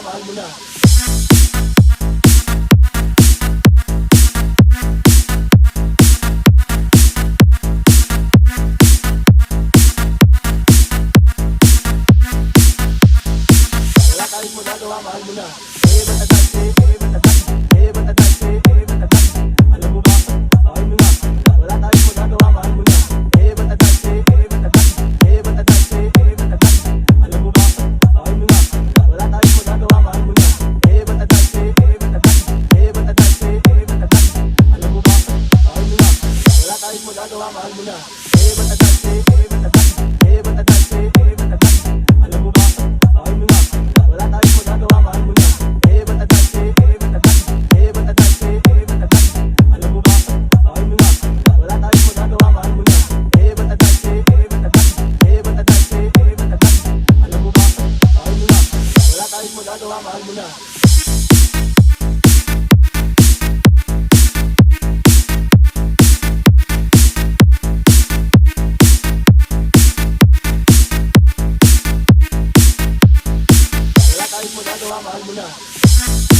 mahal mo na. Wala tayong magagawa, mahal mo na. Alam mo ba, mahal mo na. Wala tayong magagawa, mahal mo na. Alam mo ba, mahal mo na. Wala tayong magagawa, mahal mo na. Alam mo ba, mahal mo na. Wala tayong magagawa, mahal mo na. Alam mo ba, mahal mo na. Wala tayong magagawa, mahal mo na. Alam mo ba, mahal mo na. Wala tayong magagawa, mahal mo na. Alam mo ba, mahal mo na. Wala tayong magagawa, mahal mo na. Wala tayong magagawa, mahal mo na.